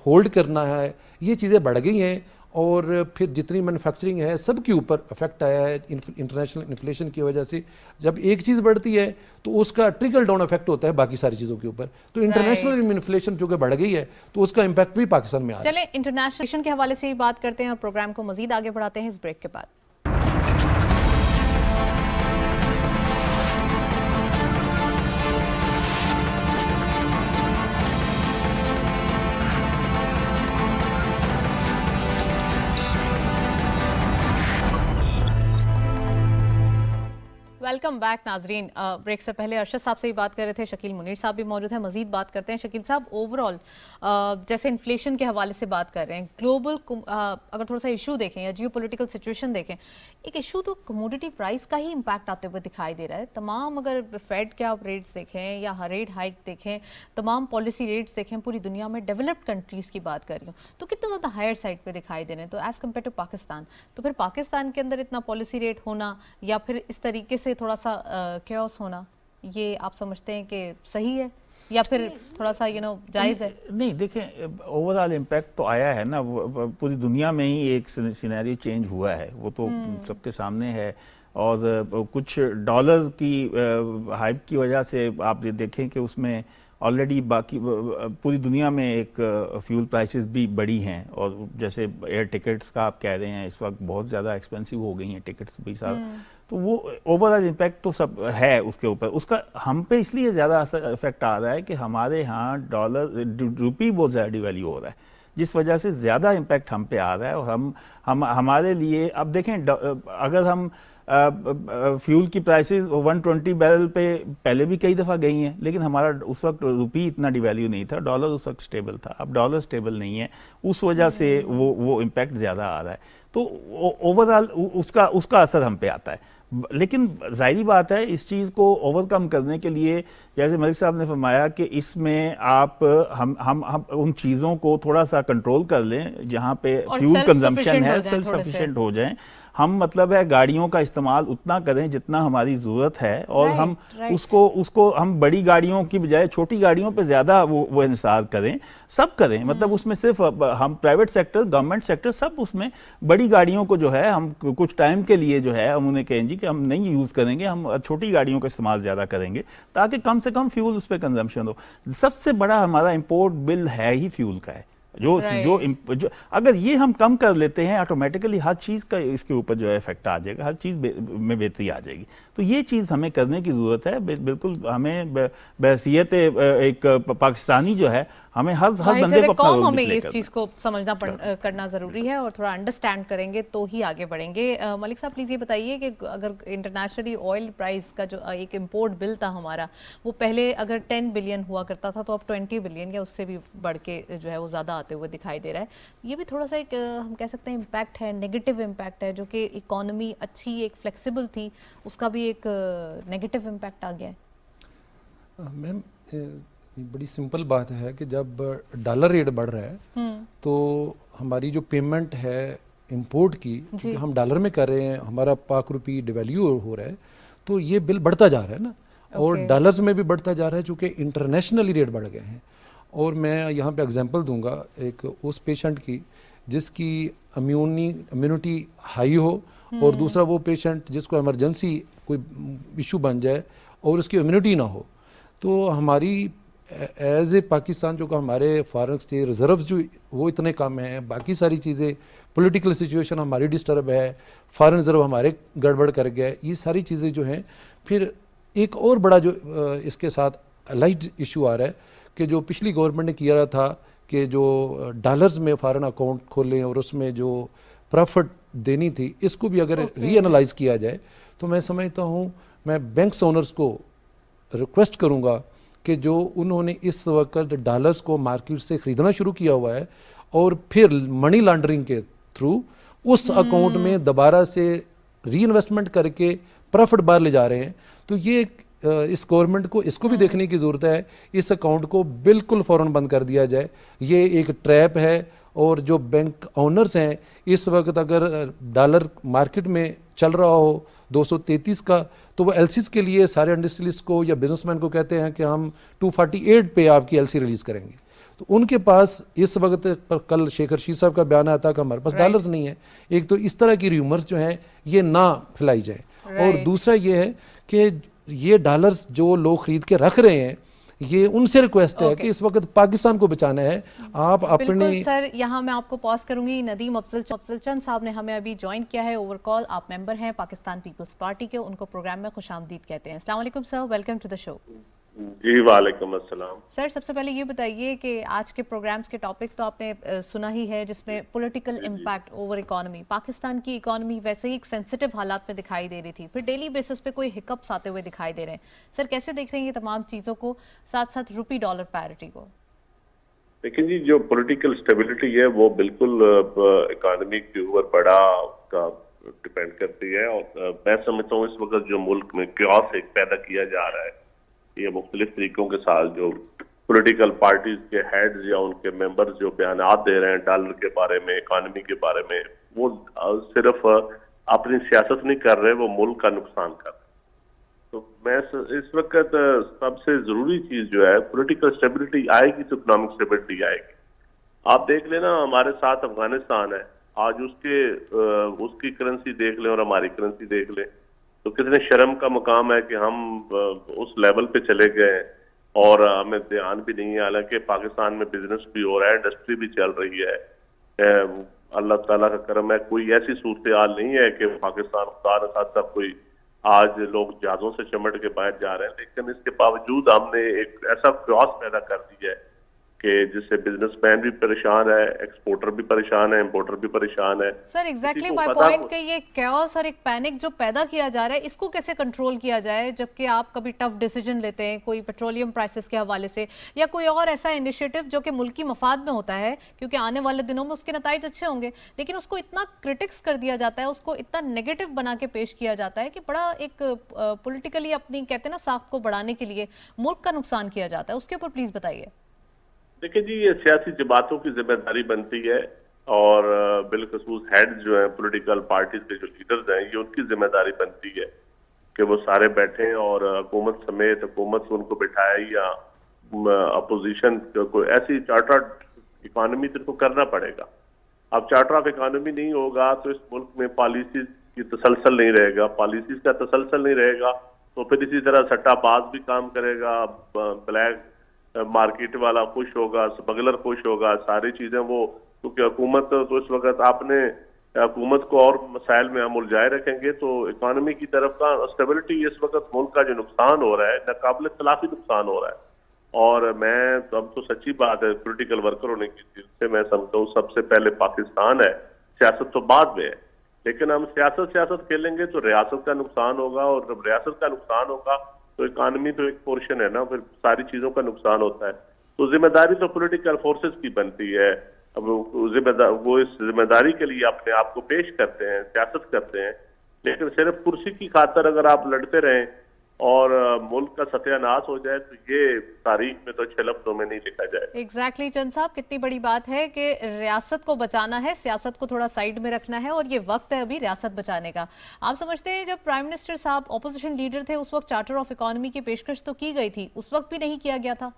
होल्ड करना है, ये चीज़ें बढ़ गई हैं। और फिर जितनी मैन्युफैक्चरिंग है सब के ऊपर इफेक्ट आया है इंटरनेशनल इन्फ्लेशन की वजह से। जब एक चीज़ बढ़ती है तो उसका ट्रिकल डाउन इफेक्ट होता है बाकी सारी चीज़ों के ऊपर। तो इंटरनेशनल इन्फ्लेशन जो कि बढ़ गई है तो उसका इम्पैक्ट भी पाकिस्तान में आ रहा है। चलें इंटरनेशनल के हवाले से ही बात करते हैं और प्रोग्राम को मजीद आगे बढ़ाते हैं इस ब्रेक के बाद। वेलकम बैक नाजरीन। ब्रेक से पहले अरशद साहब से ही बात कर रहे थे, शकील मुनीर साहब भी मौजूद हैं, मजीद बात करते हैं। शकील साहब, ओवरऑल जैसे इन्फ्लेशन के हवाले से बात कर रहे हैं, ग्लोबल अगर थोड़ा सा इशू देखें या जियो पोलिटिकल सिचुएशन देखें, एक इशू तो कमोडिटी प्राइस का ही इम्पैक्ट आते हुए दिखाई दे रहा है। तमाम अगर फेड के आप रेट्स देखें या रेट हाइक देखें, तमाम पॉलिसी रेट्स देखें, पूरी दुनिया में डेवलप्ड कंट्रीज़ की बात कर रही हूँ, तो कितना ज़्यादा हायर साइड पे दिखाई दे रहे हैं। तो एज़ कम्पेयर टू पाकिस्तान, तो फिर पाकिस्तान के अंदर इतना पॉलिसी रेट होना या फिर इस तरीके से थोड़ा सा कैओस होना, ये आप समझते हैं कि सही है या फिर थोड़ा सा जायज़ है? नहीं, देखें ओवरऑल इम्पैक्ट तो आया है ना, पूरी दुनिया में ही एक सिनेरियो चेंज हुआ है, वो तो सबके सामने है। और कुछ डॉलर की हाइप की वजह से आप देखें कि उसमें ऑलरेडी बाकी पूरी दुनिया में एक फ्यूल प्राइसेस भी बढ़ी हैं। और जैसे एयर टिकट्स का आप कह रहे हैं, इस वक्त बहुत ज़्यादा एक्सपेंसिव हो गई हैं टिकट्स भी सारा। तो वो ओवरऑल इम्पैक्ट तो सब है उसके ऊपर। उसका हम पे इसलिए ज़्यादा असर इफेक्ट आ रहा है कि हमारे यहाँ रुपी बहुत ज़्यादा डिवैल्यू हो रहा है, जिस वजह से ज़्यादा इम्पैक्ट हम पे आ रहा है। और हमारे लिए अब देखें, अगर हम फ्यूल की प्राइसेस 120 बैरल पे पहले भी कई दफ़ा गई हैं, लेकिन हमारा उस वक्त रुपी इतना डिवैल्यू नहीं था, डॉलर उस वक्त स्टेबल था। अब डॉलर स्टेबल नहीं है, उस वजह से वो इम्पैक्ट ज़्यादा आ रहा है। तो ओवरऑल उसका असर हम पे आता है। लेकिन जाहिर बात है, इस चीज़ को ओवरकम करने के लिए, जैसे मलिक साहब ने फरमाया कि इसमें आप हम उन चीज़ों को थोड़ा सा कंट्रोल कर लें जहाँ पे फ्यूल कंजम्पशन है, सेल्फ सफिशिएंट हो जाएं। हम मतलब है गाड़ियों का इस्तेमाल उतना करें जितना हमारी ज़रूरत है, और हम उसको हम बड़ी गाड़ियों की बजाय छोटी गाड़ियों पे ज़्यादा वो इंसार करें, सब करें। मतलब उसमें सिर्फ हम प्राइवेट सेक्टर, गवर्नमेंट सेक्टर, सब उसमें बड़ी गाड़ियों को जो है हम कुछ टाइम के लिए जो है हम उन्हें कहें जी कि हम नहीं यूज़ करेंगे, हम छोटी गाड़ियों का इस्तेमाल ज़्यादा करेंगे ताकि कम से कम फ्यूल उस पर कंजम्पशन हो। सबसे बड़ा हमारा इम्पोर्ट बिल है ही फ्यूल का है। जो अगर ये हम कम कर लेते हैं, ऑटोमेटिकली हर चीज़ का इसके ऊपर जो है इफेक्ट आ जाएगा, हर चीज़ में बेहतरी आ जाएगी। तो ये चीज़ हमें करने की ज़रूरत है। बिल्कुल हमें बहैसियत एक पाकिस्तानी जो है, हमें हर बंदे को अपना रोल हमें प्ले इस करना चीज़ को समझना करना ज़रूरी है और थोड़ा अंडरस्टैंड करेंगे तो ही आगे बढ़ेंगे। मलिक साहब प्लीज़ ये बताइए कि अगर इंटरनेशनली ऑयल प्राइस का जो एक इम्पोर्ट बिल था हमारा, वो पहले अगर 10 बिलियन हुआ करता था तो अब 20 बिलियन या उससे भी बढ़ के जो है वो ज़्यादा आते हुए दिखाई दे रहा है। ये भी थोड़ा सा एक हम कह सकते हैं इम्पैक्ट है, नेगेटिव इम्पैक्ट है, जो कि इकोनॉमी अच्छी एक फ्लेक्सिबल थी उसका भी एक नेगेटिव इम्पैक्ट आ गया है। मैम बड़ी सिंपल बात है कि जब डॉलर रेट बढ़ रहा है तो हमारी जो पेमेंट है इंपोर्ट की, क्योंकि हम डॉलर में कर रहे हैं, हमारा पाक रुपी डिवैल्यू हो रहा है, तो ये बिल बढ़ता जा रहा है ना। और डॉलर्स में भी बढ़ता जा रहा है चूँकि इंटरनेशनली रेट बढ़ गए हैं। और मैं यहाँ पे एग्जांपल दूंगा एक उस पेशेंट की जिसकी इम्यूनिटी हाई हो और दूसरा वो पेशेंट जिसको इमरजेंसी कोई इशू बन जाए और उसकी इम्यूनिटी ना हो। तो हमारी एज ए पाकिस्तान जो कि हमारे फॉरेन एक्सचेंज रिजर्व जो वो इतने कम हैं, बाकी सारी चीज़ें, पॉलिटिकल सिचुएशन हमारी डिस्टर्ब है, फॉरेन रिजर्व हमारे गड़बड़ कर गए, ये सारी चीज़ें जो हैं। फिर एक और बड़ा जो इसके साथ अलाइड इशू आ रहा है कि जो पिछली गवर्नमेंट ने किया था कि जो डॉलर्स में फॉरेन अकाउंट खोलें और उसमें जो प्रॉफिट देनी थी, इसको भी अगर रीएनालाइज किया जाए तो मैं समझता हूँ, मैं बैंक्स ओनर्स को रिक्वेस्ट करूँगा कि जो उन्होंने इस वक्त डॉलर्स को मार्केट से ख़रीदना शुरू किया हुआ है और फिर मनी लॉन्ड्रिंग के थ्रू उस अकाउंट में दोबारा से री इन्वेस्टमेंट करके प्रॉफिट बाहर ले जा रहे हैं, तो ये इस गवर्नमेंट को इसको भी देखने की ज़रूरत है। इस अकाउंट को बिल्कुल फ़ौरन बंद कर दिया जाए, ये एक ट्रैप है। और जो बैंक ओनर्स हैं, इस वक्त अगर डॉलर मार्केट में चल रहा हो 233 का, तो वो एलसीज के लिए सारे इंडस्ट्रियलिस्ट को या बिजनेसमैन को कहते हैं कि हम 248 पे आपकी एलसी रिलीज़ करेंगे। तो उनके पास इस वक्त पर कल शेखर शी साहब का बयान आया था कि हमारे पास डॉलर्स नहीं है। एक तो इस तरह की र्यूमर्स जो हैं ये ना फैलाई जाए, और दूसरा ये है कि ये डॉलर्स जो लोग खरीद के रख रहे हैं, ये उनसे रिक्वेस्ट है कि इस वक्त पाकिस्तान को बचाना है। आप अपने सर यहाँ मैं आपको पॉज करूंगी। नदीम अफजल चंद साहब ने हमें अभी ज्वाइन किया है ओवर कॉल। आप मेंबर हैं पाकिस्तान पीपल्स पार्टी के, उनको प्रोग्राम में खुशामदीद कहते हैं। अस्सलाम वालेकुम sir, welcome to the show. जी वालेकुम अस्सलाम। सर सबसे पहले ये बताइए कि आज के प्रोग्राम्स के टॉपिक तो आपने सुना ही है, जिसमें political impact over economy. Pakistan की इकोनॉमी वैसे ही एक सेंसिटिव हालात में दिखाई दे रही थी, फिर डेली बेसिस पे कोई हिकअप्स आते हुए दिखाई दे रहे हैं। सर कैसे देख रहे हैं ये तमाम चीज़ों को, साथ साथ रुपी डॉलर पैरिटी को? देखिए जी, जो पॉलिटिकल स्टेबिलिटी है वो बिल्कुल इकोनॉमी के ऊपर बड़ा का डिपेंड करती है। और मैं समझता हूँ इस वक्त जो मुल्क में क्योस एक पैदा किया जा रहा है, ये मुख्तलिफ तरीकों के साथ जो पॉलिटिकल पार्टीज के हेड्स या उनके मेंबर्स जो बयानात दे रहे हैं डॉलर के बारे में, इकोनॉमी के बारे में, वो सिर्फ अपनी सियासत नहीं कर रहे, वो मुल्क का नुकसान कर रहे हैं। तो मैं इस वक्त सबसे जरूरी चीज जो है, पॉलिटिकल स्टेबिलिटी आएगी तो इकोनॉमिक स्टेबिलिटी आएगी। आप देख लेना, हमारे साथ अफगानिस्तान है, आज उसकी करेंसी देख लें और हमारी करेंसी देख लें, तो कितने शर्म का मुकाम है कि हम उस लेवल पे चले गए हैं और हमें ध्यान भी नहीं है। हालांकि पाकिस्तान में बिजनेस भी हो रहा है, इंडस्ट्री भी चल रही है, अल्लाह ताला का करम है। कोई ऐसी सूरत हाल नहीं है कि पाकिस्तान खुदा न खास्ता कोई आज लोग जहाजों से चमट के बाहर जा रहे हैं, लेकिन इसके बावजूद हमने एक ऐसा क्रॉस पैदा कर दिया है कि जिससे बिजनेसमैन भी परेशान है, एक्सपोर्टर भी परेशान है, इंपोर्टर भी परेशान है। सर एग्जैक्टली माय पॉइंट कि ये कैओस और एक पैनिक जो पैदा किया जा रहा है, इसको कैसे कंट्रोल किया जाए, जबकि आप कभी टफ डिसीजन लेते हैं कोई पेट्रोलियम प्राइसेस के हवाले से या कोई और ऐसा इनिशिएटिव जो कि मुल्की मफाद में होता है, क्योंकि आने वाले दिनों में उसके नतीजे अच्छे होंगे, लेकिन उसको इतना क्रिटिक्स कर दिया जाता है, उसको इतना नेगेटिव बना के पेश किया जाता है कि बड़ा एक पॉलिटिकली अपनी कहते हैं ना साख को बढ़ाने के लिए मुल्क का नुकसान किया जाता है। उसके ऊपर प्लीज बताइए। देखिए जी, ये सियासी जमातों की जिम्मेदारी बनती है और बिलखसूस हेड जो है पॉलिटिकल पार्टीज के जो लीडर्स हैं, ये उनकी जिम्मेदारी बनती है कि वो सारे बैठें और हुकूमत समेत हुकूमत से उनको बिठाए या अपोजिशन को ऐसी चार्टर्ड इकोनॉमी तो करना पड़ेगा। अब चार्टर ऑफ इकोनॉमी नहीं होगा तो इस मुल्क में पॉलिसीज की तसलसल नहीं रहेगा, पॉलिसीज का तसलसल नहीं रहेगा तो फिर इसी तरह सट्टाबाज भी काम करेगा, ब्लैक मार्केट वाला खुश होगा, स्मगलर खुश होगा, सारी चीजें वो, क्योंकि हुकूमत तो इस वक्त आपने हुकूमत को और मसाइल में हम उलझाए रखेंगे तो इकोनॉमी की तरफ का स्टेबिलिटी, इस वक्त मुल्क का जो नुकसान हो रहा है, नाकाबिल तलाफी नुकसान हो रहा है। और मैं तो, अब तो सच्ची बात है, पॉलिटिकल वर्कर होने की चीज से मैं समझता हूँ सबसे पहले पाकिस्तान है, सियासत तो बाद में है। लेकिन हम सियासत खेलेंगे तो रियासत का नुकसान होगा, और जब रियासत का नुकसान होगा तो इकानमी तो एक पोर्शन है ना, फिर सारी चीजों का नुकसान होता है। तो जिम्मेदारी तो पॉलिटिकल फोर्सेस की बनती है। अब वो इस जिम्मेदारी के लिए अपने आप को पेश करते हैं, सियासत करते हैं। लेकिन सिर्फ कुर्सी की खातर अगर आप लड़ते रहें और मुल्क का सत्यानाश हो जाए तो ये तारीख में तो अच्छे लफ्जों में नहीं लिखा जाए। एग्जैक्टली चंद साहब, कितनी बड़ी बात है कि रियासत को बचाना है, सियासत को थोड़ा साइड में रखना है, और ये वक्त है अभी रियासत बचाने का। आप समझते हैं जब प्राइम मिनिस्टर साहब ऑपोजिशन लीडर थे उस वक्त चार्टर ऑफ इकोनॉमी की पेशकश तो की गई थी, उस वक्त भी नहीं किया गया था?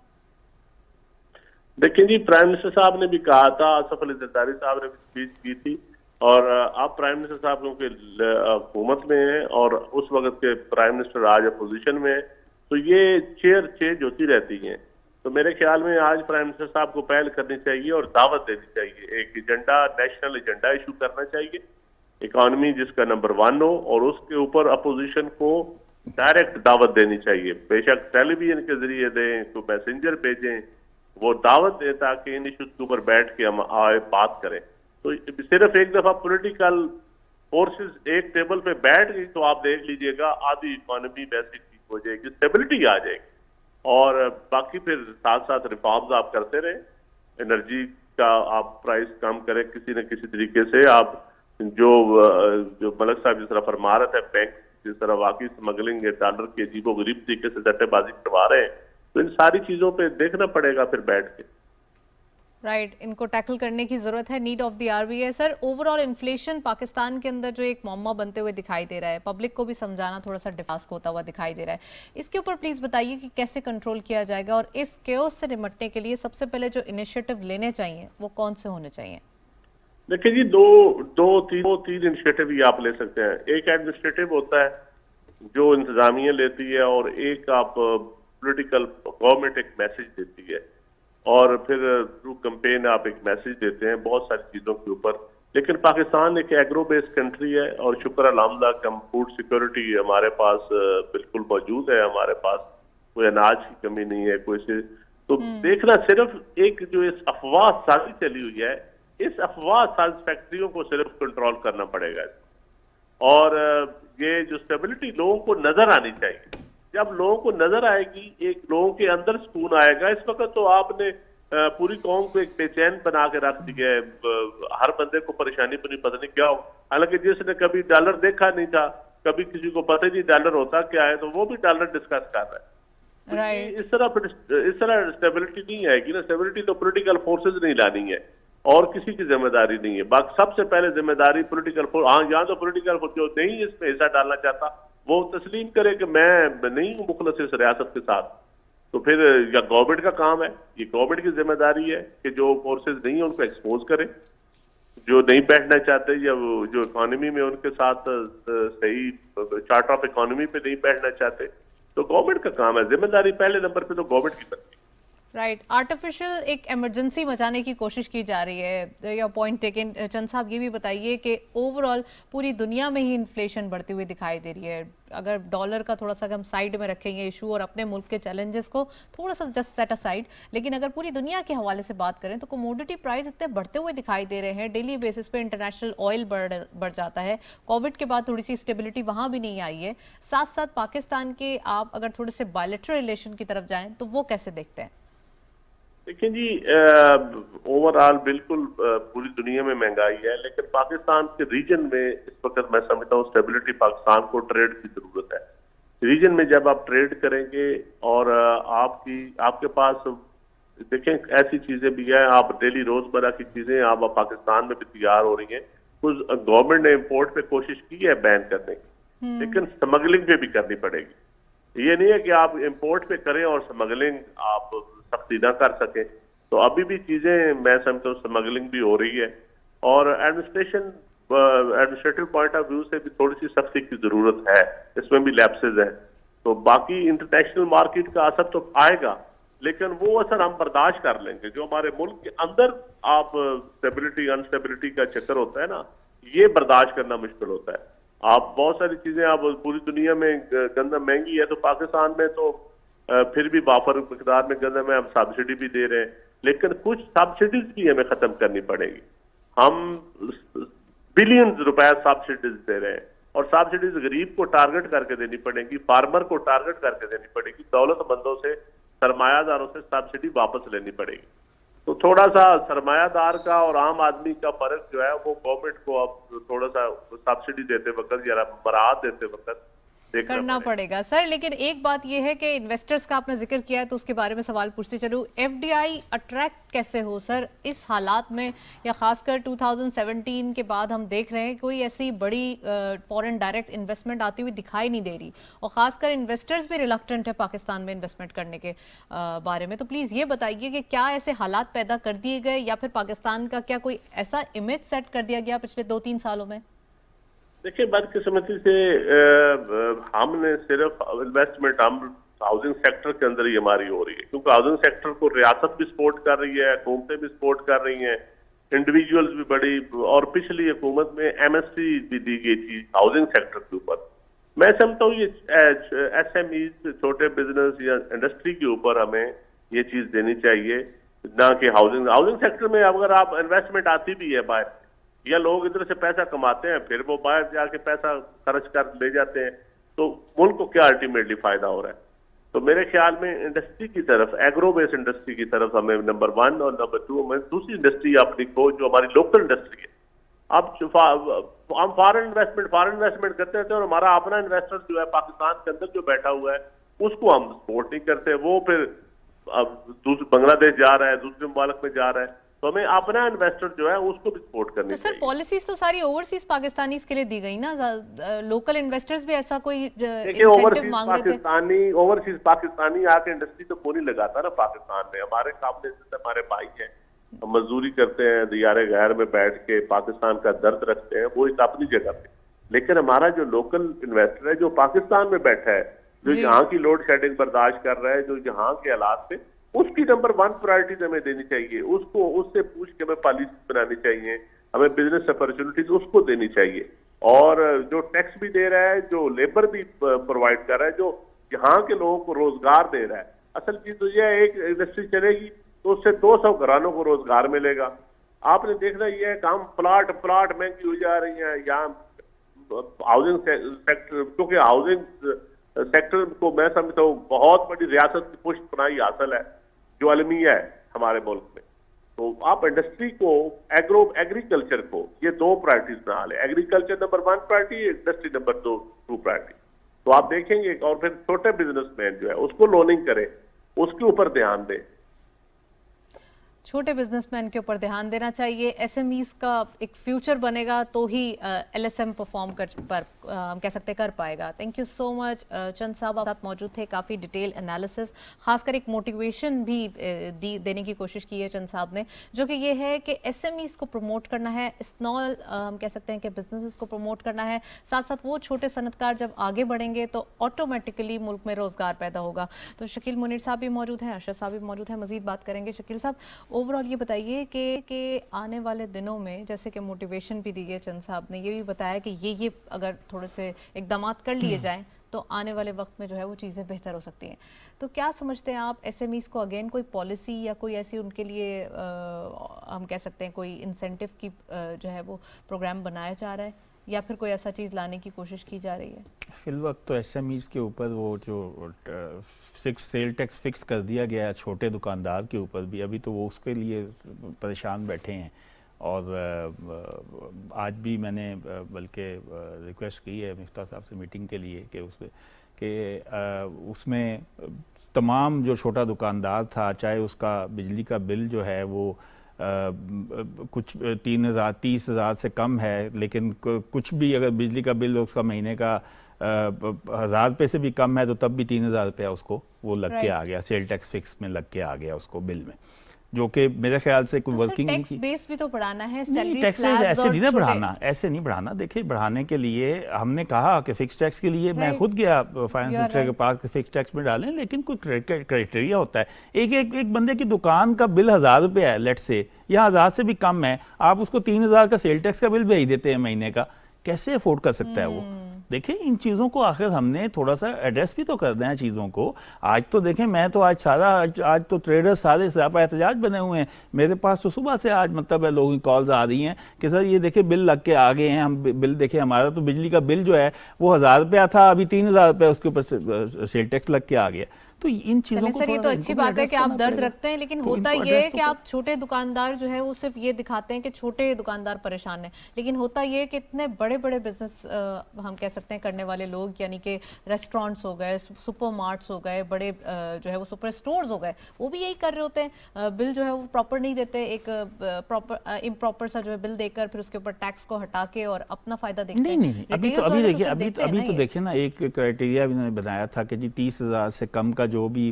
देखिए जी, प्राइम मिनिस्टर साहब ने भी कहा था, आसफ अली जरदारी साहब ने भी स्पीच की थी, और अब प्राइम मिनिस्टर साहब क्योंकि हुकूमत में है और उस वक्त के प्राइम मिनिस्टर आज अपोजिशन में है, तो ये चेयर चेंज होती रहती हैं। तो मेरे ख्याल में आज प्राइम मिनिस्टर साहब को पहल करनी चाहिए और दावत देनी चाहिए, एक एजेंडा, नेशनल एजेंडा इशू करना चाहिए, इकोनॉमी जिसका नंबर 1 हो, और उसके ऊपर अपोजिशन को डायरेक्ट दावत देनी चाहिए। बेशक टेलीविजन के जरिए दें, तो मैसेंजर भेजें, वो दावत दे ताकि इन इश्यूज के ऊपर बैठ के हम आए बात करें। तो सिर्फ एक दफा पॉलिटिकल फोर्सेस एक टेबल पे बैठ गई तो आप देख लीजिएगा आधी इकोनॉमी वैसे ठीक हो जाएगी, स्टेबिलिटी आ जाएगी, और बाकी फिर साथ साथ रिफॉर्म्स आप करते रहे, एनर्जी का आप प्राइस कम करें किसी न किसी तरीके से। आप जो मलक साहब जिस तरह फरमा रहे थे, बैंक जिस तरह वाकई स्मगलिंग डॉलर की अजीबो गरीब तरीके से सट्टेबाजी करवा रहे हैं, तो इन सारी चीजों पे देखना पड़ेगा फिर बैठ के। राइट, इनको टैकल करने की जरूरत है, नीड ऑफ द आवर भी है। सर, ओवरऑल इन्फ्लेशन पाकिस्तान के अंदर जो एक मौमा बनते हुए दिखाई दे रहा है, पब्लिक को भी समझाना थोड़ा सा डिफास्क होता हुआ दिखाई दे रहा है, इसके ऊपर प्लीज बताइए कि कैसे कंट्रोल किया जाएगा, और इस केओस से निपटने के लिए सबसे पहले जो इनिशिएटिव लेने चाहिए वो कौन से होने चाहिए? देखिए जी, दो तीन इनिशिएटिव ही आप ले सकते हैं। एक एडमिनिस्ट्रेटिव होता है जो इंतजामिया लेती है, और एक आप पॉलिटिकल गवर्नमेंट एक मैसेज देती है, और फिर थ्रू कैंपेन आप एक मैसेज देते हैं बहुत सारी चीजों के ऊपर। लेकिन पाकिस्तान एक एग्रो बेस्ड कंट्री है, और शुक्र अल्हम्दुलिल्लाह कम फूड सिक्योरिटी हमारे पास बिल्कुल मौजूद है, हमारे पास कोई अनाज की कमी नहीं है कोई से। तो देखना सिर्फ एक जो इस अफवाह साजी चली हुई है, इस अफवाह साज फैक्ट्रियों को सिर्फ कंट्रोल करना पड़ेगा, और ये जो स्टेबिलिटी लोगों को नजर आनी चाहिए। जब लोगों को नजर आएगी, एक लोगों के अंदर सुकून आएगा। इस वक्त तो आपने पूरी कौम को एक बेचैन बना के रख दिया है, हर बंदे को परेशानी बनी, पता नहीं क्या हो। हालांकि जिसने कभी डॉलर देखा नहीं था, कभी किसी को पता नहीं डॉलर होता क्या है, तो वो भी डॉलर डिस्कस कर रहा है। राइट, इस तरह स्टेबिलिटी नहीं आएगी ना। स्टेबिलिटी तो पॉलिटिकल फोर्सेज नहीं लानी है, और किसी की जिम्मेदारी नहीं है। बाकी सबसे पहले जिम्मेदारी पॉलिटिकल फोर्स, हाँ यहाँ तो पॉलिटिकल फोर्स जो नहीं इसमें हिस्सा डालना चाहता वो तस्लीम करे कि मैं नहीं हूँ मुखलस इस रियासत के साथ, तो फिर या गवर्नमेंट का काम है, ये गवर्नमेंट की जिम्मेदारी है कि जो फोर्सेज नहीं है उनको एक्सपोज करें, जो नहीं बैठना चाहते या जो इकोनॉमी में उनके साथ सही चार्टर ऑफ इकोनॉमी पे नहीं बैठना चाहते, तो गवर्नमेंट का काम है। जिम्मेदारी पहले नंबर पे तो गवर्नमेंट की बनती है। राइट, आर्टिफिशियल एक इमरजेंसी मचाने की कोशिश की जा रही है, या पॉइंट टेकन। चंद साहब, ये भी बताइए कि ओवरऑल पूरी दुनिया में ही इन्फ्लेशन बढ़ती हुई दिखाई दे रही है। अगर डॉलर का थोड़ा सा हम साइड में रखेंगे इशू, और अपने मुल्क के चैलेंजेस को थोड़ा सा जस्ट सेट असाइड, लेकिन अगर पूरी दुनिया के हवाले से बात करें तो कमोडिटी प्राइस इतने बढ़ते हुए दिखाई दे रहे हैं, डेली बेसिस पे इंटरनेशनल ऑयल बढ़ जाता है। कोविड के बाद थोड़ी सी स्टेबिलिटी वहाँ भी नहीं आई है। साथ साथ पाकिस्तान के आप अगर थोड़े से बायलैटरल रिलेशन की तरफ जाएँ तो वो कैसे देखते हैं? देखिए जी, ओवरऑल बिल्कुल पूरी दुनिया में महंगाई है, लेकिन पाकिस्तान के रीजन में इस वक्त मैं समझता हूँ स्टेबिलिटी पाकिस्तान को ट्रेड की जरूरत है। रीजन में जब आप ट्रेड करेंगे और आपके पास देखें ऐसी चीजें भी है, आप डेली रोजमर्रा की चीजें आप पाकिस्तान में भी तैयार हो रही हैं। कुछ गवर्नमेंट ने इम्पोर्ट पे कोशिश की है बैन करने की, लेकिन स्मगलिंग पे भी करनी पड़ेगी। ये नहीं है कि आप इम्पोर्ट पे करें और स्मगलिंग आप सख्ती ना कर सके। तो अभी भी चीजें मैं समझता हूँ स्मगलिंग भी हो रही है, और एडमिनिस्ट्रेटिव पॉइंट ऑफ व्यू से भी थोड़ी सी सख्ती की जरूरत है, इसमें भी लैप्सेज है। तो बाकी इंटरनेशनल मार्केट का असर तो आएगा, लेकिन वो असर हम बर्दाश्त कर लेंगे। जो हमारे मुल्क के अंदर आप स्टेबिलिटी अनस्टेबिलिटी का चक्कर होता है ना, ये बर्दाश्त करना मुश्किल होता है। आप बहुत सारी चीजें, आप पूरी दुनिया में गंदम महंगी है, तो पाकिस्तान में तो फिर भी वाफर मिकदार में गंदम है, हम सब्सिडी भी दे रहे हैं, लेकिन कुछ सब्सिडीज भी हमें खत्म करनी पड़ेगी। हम बिलियंस रुपए सब्सिडीज दे रहे हैं, और सब्सिडीज गरीब को टारगेट करके देनी पड़ेगी, फार्मर को टारगेट करके देनी पड़ेगी, दौलतमंदों से, सरमायादारों से सब्सिडी वापस लेनी पड़ेगी। तो थोड़ा सा सरमायादार का और आम आदमी का फर्क जो है वो गवर्नमेंट को अब थोड़ा सा सब्सिडी देते वक्त या बरात देते वक्त करना पड़ेगा सर। लेकिन एक बात यह है कि इन्वेस्टर्स का आपने जिक्र किया है, तो उसके बारे में सवाल पूछते चलूँ। एफडीआई अट्रैक्ट कैसे हो सर इस हालात में, या खासकर 2017 के बाद हम देख रहे हैं कोई ऐसी बड़ी फॉरेन डायरेक्ट इन्वेस्टमेंट आती हुई दिखाई नहीं दे रही, और खासकर इन्वेस्टर्स भी रिलक्टेंट है पाकिस्तान में इन्वेस्टमेंट करने के बारे में। तो प्लीज़ ये बताइए कि क्या ऐसे हालात पैदा कर दिए गए, या फिर पाकिस्तान का क्या कोई ऐसा इमेज सेट कर दिया गया पिछले 2-3 सालों में? देखिए, बदकिस्मती से हमने सिर्फ इन्वेस्टमेंट हम हाउसिंग सेक्टर के अंदर ही हमारी हो रही है, क्योंकि हाउसिंग सेक्टर को रियासत भी सपोर्ट कर रही है, हुकूमतें भी सपोर्ट कर रही हैं, इंडिविजुअल्स भी बड़ी, और पिछली हुकूमत में एमएसपी भी दी गई थी हाउसिंग सेक्टर के ऊपर। मैं समझता हूँ ये एसएमई छोटे बिजनेस या इंडस्ट्री के ऊपर हमें ये चीज देनी चाहिए, ना कि हाउसिंग सेक्टर में अगर आप इन्वेस्टमेंट आती भी है बाहर, या लोग इधर से पैसा कमाते हैं फिर वो बाहर जाके पैसा खर्च कर ले जाते हैं, तो मुल्क को क्या अल्टीमेटली फायदा हो रहा है। तो मेरे ख्याल में इंडस्ट्री की तरफ, एग्रो बेस्ड इंडस्ट्री की तरफ हमें नंबर 1 और नंबर 2 हमें दूसरी इंडस्ट्री अपनी को, जो हमारी लोकल इंडस्ट्री है। अब हम फॉरेन इन्वेस्टमेंट करते हैं, और हमारा अपना इन्वेस्टर जो है पाकिस्तान के अंदर जो बैठा हुआ है उसको हम सपोर्ट नहीं करते, वो फिर अब बांग्लादेश जा रहा है, दूसरे मुल्क में जा रहा है, तो हमें अपना इन्वेस्टर जो है उसको भी सपोर्ट करनी तो चाहिए। सर पॉलिसीज तो सारी ओवरसीज पाकिस्तानीज के लिए दी गई ना, लोकल इन्वेस्टर्स भी ऐसा कोई इंसेंटिव मांग रहे थे? ओवरसीज पाकिस्तानी आके इंडस्ट्री तो कोई नहीं लगाता ना पाकिस्तान में। हमारे काबिल हमारे भाई हैं, हम मजदूरी करते हैं, दियारे गैर में बैठ के पाकिस्तान का दर्द रखते हैं, वो एक अपनी जगह पे। लेकिन हमारा जो लोकल इन्वेस्टर है जो पाकिस्तान में बैठा है, जो यहाँ की लोड शेडिंग बर्दाश्त कर रहा है, जो यहाँ के हालात पे, उसकी नंबर 1 प्रायोरिटी हमें देनी चाहिए, उसको उससे पूछ के हमें पॉलिसी बनानी चाहिए, हमें बिजनेस अपॉर्चुनिटीज उसको देनी चाहिए, और जो टैक्स भी दे रहा है, जो लेबर भी प्रोवाइड कर रहा है, जो यहाँ के लोगों को रोजगार दे रहा है। असल चीज तो यह है, एक इंडस्ट्री चलेगी तो उससे 200 घरानों को रोजगार मिलेगा। आपने देखना यह है कि हम प्लाट महंगी हो जा रही है यहाँ हाउसिंग सेक्टर, क्योंकि हाउसिंग सेक्टर को मैं समझता हूँ बहुत बड़ी रियासत की पुष्ट पनाही हासिल है जो अलमिया है हमारे मुल्क में। तो आप इंडस्ट्री को, एग्रीकल्चर को, ये 2 प्रायोरिटीज बना ले। Agriculture number 1 priority, industry number 2 priority. तो आप देखेंगे, और फिर छोटे बिजनेसमैन जो है उसको लोनिंग करे, उसके ऊपर ध्यान दे। छोटे बिजनेसमैन के ऊपर ध्यान देना चाहिए। एसएमईज का एक फ्यूचर बनेगा तो ही एलएसएम परफॉर्म हम कह सकते कर पाएगा। Thank you so much. Chand साहब आप साथ मौजूद थे, काफ़ी डिटेल एनालिसिस, खासकर एक मोटिवेशन भी देने की कोशिश की है चंद साहब ने, जो कि ये है कि एसएमईज को प्रमोट करना है, स्मॉल हम कह सकते हैं कि बिजनेसेस को प्रमोट करना है, साथ साथ वो छोटे सनतकार जब आगे बढ़ेंगे तो ऑटोमेटिकली मुल्क में रोज़गार पैदा होगा। तो शकील मुनीर साहब भी मौजूद हैं, अरशद साहब भी मौजूद हैं, मजीद बात करेंगे। शकील साहब, ओवरऑल ये बताइए कि आने वाले दिनों में, जैसे कि मोटिवेशन भी दी है चंद साहब ने, ये भी बताया कि ये अगर थोड़े से इकदामात कर लिए जाएं तो आने वाले वक्त में जो है वो चीज़ें बेहतर हो सकती हैं। तो क्या समझते हैं आप, एसएमईज को अगेन कोई पॉलिसी या कोई ऐसी उनके लिए हम कह सकते हैं कोई इंसेंटिव की जो है वो प्रोग्राम बनाया जा रहा है, या फिर कोई ऐसा चीज़ लाने की कोशिश की जा रही है? फिल वक्त तो एसएमईज के ऊपर वो जो सेल टैक्स फिक्स कर दिया गया है छोटे दुकानदार के ऊपर भी, अभी तो वो उसके लिए परेशान बैठे हैं। और आज भी मैंने बल्कि रिक्वेस्ट की है मिफ्ता साहब से मीटिंग के लिए कि उसमें तमाम जो छोटा दुकानदार था, चाहे उसका बिजली का बिल जो है वो कुछ 30,000 से कम है, लेकिन कुछ भी अगर बिजली का बिल उसका महीने का 1,000 रुपये से भी कम है तो तब भी 3,000 रुपया उसको वो लग के आ गया, सेल टैक्स फिक्स में लग के आ गया उसको बिल में। जो कि मेरे ख्याल से कोई तो सर वर्किंग नहीं टैक्स की। बेस भी तो बढ़ाना है, नहीं, सैलरी टैक्स स्लैब्स ऐसे और नहीं ना छोटे- बढ़ाना, ऐसे नहीं बढ़ाना। देखिए बढ़ाने के लिए हमने कहा कि फिक्स टैक्स के लिए मैं Right. खुद गया फाइनेंस You are मिनिस्टर के right. पास कि फिक्स टैक्स में डालें, लेकिन कोई क्राइटेरिया होता है। एक बंदे की दुकान का बिल 1000 रुपये है लेट से, या 1000 से भी कम है, आप उसको 3000 का सेल टैक्स का बिल भेज देते हैं महीने का, कैसे अफोर्ड कर सकता है वो? देखिए इन चीज़ों को आखिर हमने थोड़ा सा एड्रेस भी तो करना है चीज़ों को। आज तो देखें, मैं तो आज तो ट्रेडर्स सारे सरापा एहतजाज बने हुए हैं। मेरे पास तो सुबह से आज मतलब है लोगों की कॉल्स आ रही हैं कि सर ये देखिए बिल लग के आ गए हैं, हम बिल देखिए, हमारा तो बिजली का बिल जो है वो 1000 रुपया था, अभी 3000 रुपया उसके ऊपर सेल टैक्स लग के आ गया। तो इन चीज़ों चलिए को सर, ये थोड़ा तो सा अच्छी इनको भी बात है address कि आप करना दर्द पड़ेगा। रखते हैं, लेकिन तो होता इनको ये है address कि तो आप छोटे दुकानदार जो है वो सिर्फ ये दिखाते हैं कि छोटे दुकानदार परेशान हैं, लेकिन होता ये है कि इतने बड़े बड़े बिजनेस हम कह सकते हैं करने वाले लोग, यानी कि रेस्टोरेंट्स हो गए, सुपरमार्ट्स हो गए, बड़े जो है वो सुपर स्टोर्स हो गए, वो भी यही कर रहे होते हैं। बिल जो है वो प्रॉपर नहीं देते, एक प्रॉपर इम्प्रॉपर सा जो है बिल देकर फिर उसके ऊपर टैक्स को हटा के और अपना फायदा देखते हैं। नहीं, अभी Retailers तो वाले देखिए, सिर्फ देखते हैं अभी ना तो ये। देखिए ना, एक क्राइटेरिया भी उन्होंने बनाया था कि जी 30,000 से कम का जो भी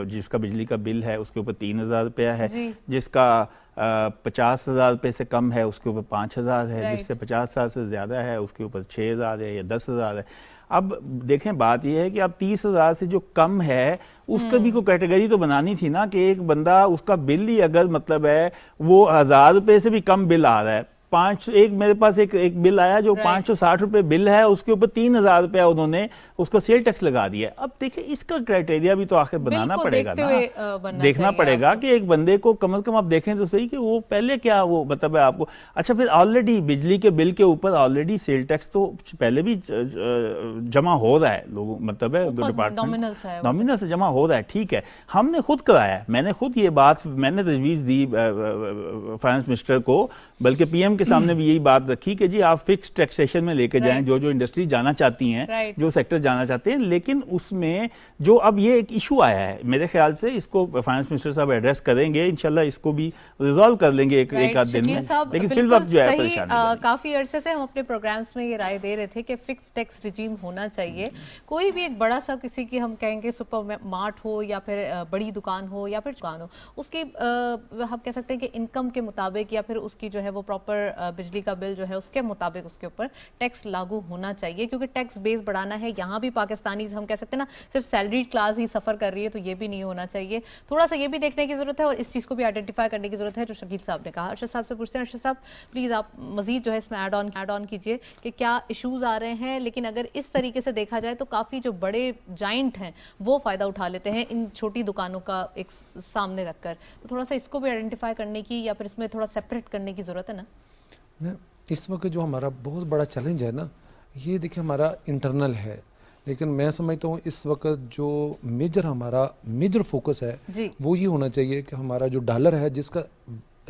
जिसका बिजली का बिल है उसके ऊपर 3000 रुपया है, जी। जिसका 50,000 रुपये से कम है उसके ऊपर 5,000 है, Right. जिससे 50,000 से ज़्यादा है उसके ऊपर 6,000 है या 10,000 है। अब देखें बात यह है कि अब 30,000 से जो कम है उसका भी कोई कैटेगरी तो बनानी थी ना, कि एक बंदा उसका बिल ही अगर मतलब है वो 1000 रुपये से भी कम बिल आ रहा है, एक मेरे पास एक बिल आया जो Right. 560 रुपये बिल है, उसके ऊपर 3000 रुपया उन्होंने उसको सेल टैक्स लगा दिया। अब देखिए इसका क्राइटेरिया भी तो आखिर बिल बनाना को पड़ेगा देखते ना, हुए, बनना देखना चाहिए पड़ेगा आपसे। कि एक बंदे को कम से कम आप देखें तो सही कि वो पहले क्या वो मतलब है आपको। अच्छा, फिर ऑलरेडी बिजली के बिल के ऊपर ऑलरेडी सेल टैक्स तो पहले भी जमा हो रहा है लोगों, मतलब है डिपार्टमेंट नॉमिनल सा है वो तो। नॉमिनल से जमा हो रहा है, ठीक है, हमने खुद कराया है, मैंने खुद ये बात मैंने तजवीज़ दी फाइनेंस मिनिस्टर को, बल्कि पीएम के सामने भी यही बात रखी कि जी आप फिक्स टैक्सेशन में लेके जाएं Right. जो इंडस्ट्री जाना चाहती हैं, Right. जो सेक्टर जाना चाहते हैं। लेकिन उसमें जो अब ये एक इशू आया है, मेरे ख्याल से इसको फाइनेंस मिनिस्टर साहब एड्रेस करेंगे, इंशाल्लाह इसको भी रिजॉल्व कर लेंगे एक आध दिन शकील में। साहब, लेकिन फिर बिल्कुल वक्त जो है सही, परेशानी बनी। काफी अरसे से हम अपने प्रोग्राम्स में ये राय दे रहे थे कि फिक्स टैक्स रिजीम होना चाहिए। कोई भी एक बड़ा सा किसी की हम कहेंगे सुपर मार्ट हो या फिर बड़ी दुकान हो या फिर दुकान हो, उसकी हम कह सकते हैं कि इनकम के मुताबिक या फिर उसकी जो है वो प्रॉपर बिजली का बिल जो है उसके मुताबिक उसके ऊपर टैक्स लागू होना चाहिए, क्योंकि टैक्स बेस बढ़ाना है। यहाँ भी पाकिस्तानी हम कह सकते हैं ना सिर्फ सैलरी क्लास ही सफर कर रही है, तो ये भी नहीं होना चाहिए। थोड़ा सा ये भी देखने की जरूरत है और इस चीज़ को भी आइडेंटिफाई करने की जरूरत है जो शकील साहब ने कहा। अरशद साहब से पूछते हैं, अरशद साहब प्लीज़ आप मजीद जो है इसमें ऐड ऑन कीजिए कि क्या इशूज़ आ रहे हैं, लेकिन अगर इस तरीके से देखा जाए तो काफ़ी जो बड़े जाइंट हैं वो फ़ायदा उठा लेते हैं इन छोटी दुकानों का एक सामने रखकर, तो थोड़ा सा इसको भी आइडेंटिफाई करने की या फिर इसमें थोड़ा सेपरेट करने की ज़रूरत है ना। इस वक्त जो हमारा बहुत बड़ा चैलेंज है ना, ये देखिए हमारा इंटरनल है, लेकिन मैं समझता हूँ इस वक्त जो हमारा मेजर फोकस है जी। वो ये होना चाहिए कि हमारा जो डॉलर है जिसका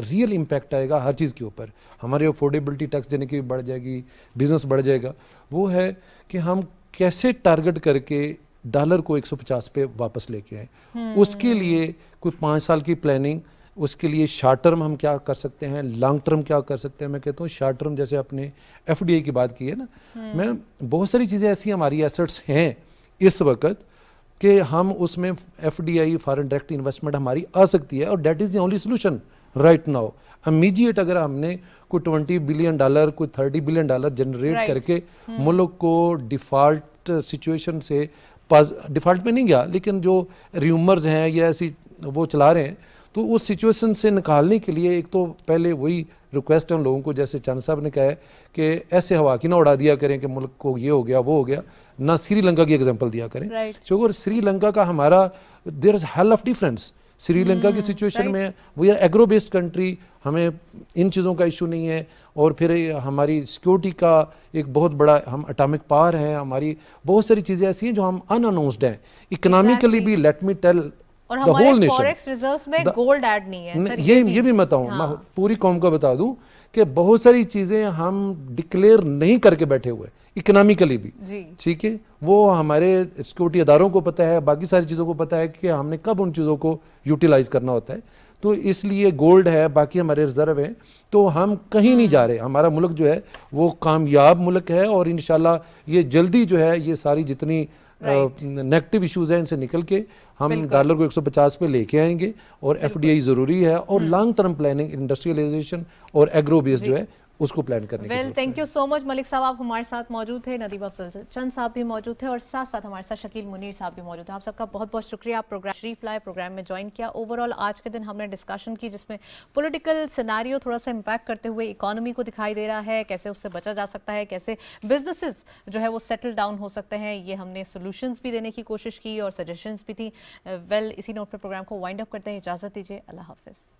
रियल इम्पैक्ट आएगा हर चीज़ के ऊपर, हमारी अफोर्डेबिलिटी टैक्स देने की बढ़ जाएगी, बिजनेस बढ़ जाएगा, वो है कि हम कैसे टारगेट करके डॉलर को 150 पे वापस लेके आए। उसके लिए कोई 5 साल की प्लानिंग, उसके लिए शॉर्ट टर्म हम क्या कर सकते हैं, लॉन्ग टर्म क्या कर सकते हैं। मैं कहता हूँ शॉर्ट टर्म, जैसे आपने एफडीआई की बात की है ना, मैं बहुत सारी चीज़ें ऐसी हमारी एसेट्स हैं इस वक्त कि हम उसमें एफडीआई फॉरेन डायरेक्ट इन्वेस्टमेंट हमारी आ सकती है, और that is the only solution right now. Immediate अगर हमने कोई $20 बिलियन कोई $30 बिलियन जनरेट Right. करके मुल्क को डिफ़ॉल्ट सिचुएशन से डिफ़ॉल्ट में नहीं गया, लेकिन जो र्यूमर्स हैं या ऐसी वो चला रहे हैं, तो उस सिचुएशन से निकालने के लिए एक तो पहले वही रिक्वेस्ट है उन लोगों को, जैसे चंद साहब ने कहा है कि ऐसे हवा की ना उड़ा दिया करें कि मुल्क को ये हो गया वो हो गया, ना श्रीलंका की एग्जांपल दिया करें। Right. क्योंकि श्रीलंका का हमारा there is hell of difference. Sri Lanka की सिचुएशन right. में we are agro based country, हमें इन चीज़ों का इशू नहीं है, और फिर हमारी सिक्योरिटी का एक बहुत बड़ा, हम एटॉमिक पावर हैं, हमारी बहुत सारी चीज़ें ऐसी हैं जो हम अनअनाउंस्ड हैं इकोनॉमिकली भी। लेट मी टेल और द होल हमारे नेशन, फॉरेक्स रिजर्व्स में गोल्ड ऐड नहीं है सर, ये भी मैं बताऊँ, मैं पूरी कौम को बता दूं कि बहुत सारी चीज़ें हम डिक्लेयर नहीं करके बैठे हुए इकोनॉमिकली भी, जी। ठीक है, वो हमारे सिक्योरिटी अदारों को पता है, बाकी सारी चीज़ों को पता है कि हमने कब उन चीज़ों को यूटिलाइज करना होता है। तो इसलिए गोल्ड है, बाकी हमारे रिजर्व हैं, तो हम कहीं नहीं जा रहे। हमारा मुल्क जो है वो कामयाब मुल्क है, और इंशाल्लाह ये जल्दी जो है ये सारी जितनी नेगेटिव इश्यूज हैं, इनसे निकल के हम बिल्कुल। डॉलर को 150 पे लेके आएंगे और एफडीआई ज़रूरी है और लॉन्ग टर्म प्लानिंग इंडस्ट्रियलाइजेशन और एग्रो बेस जो है उसको प्लान करने की वेल जरूरत thank you so much Malik साहब, आप हमारे साथ मौजूद थे, नदीम अफजल चंद साहब भी मौजूद थे और साथ साथ हमारे साथ शकील मुनीर साहब भी मौजूद थे। आप सबका बहुत बहुत शुक्रिया, आप प्रोग्राम शरीफ लाए, प्रोग्राम में ज्वाइन किया। ओवरऑल आज के दिन हमने डिस्कशन की जिसमें पॉलिटिकल सिनेरियो थोड़ा सा इम्पैक्ट करते हुए इकोनॉमी को दिखाई दे रहा है, कैसे उससे बचा जा सकता है, कैसे बिजनेसेस जो है वो सेटल डाउन हो सकते हैं, ये हमने सोल्यूशंस भी देने की कोशिश की और सजेशंस भी थी। वेल इसी नोट पर प्रोग्राम को वाइंड अप करते हैं, इजाज़त दीजिए, अल्लाह हाफिज़।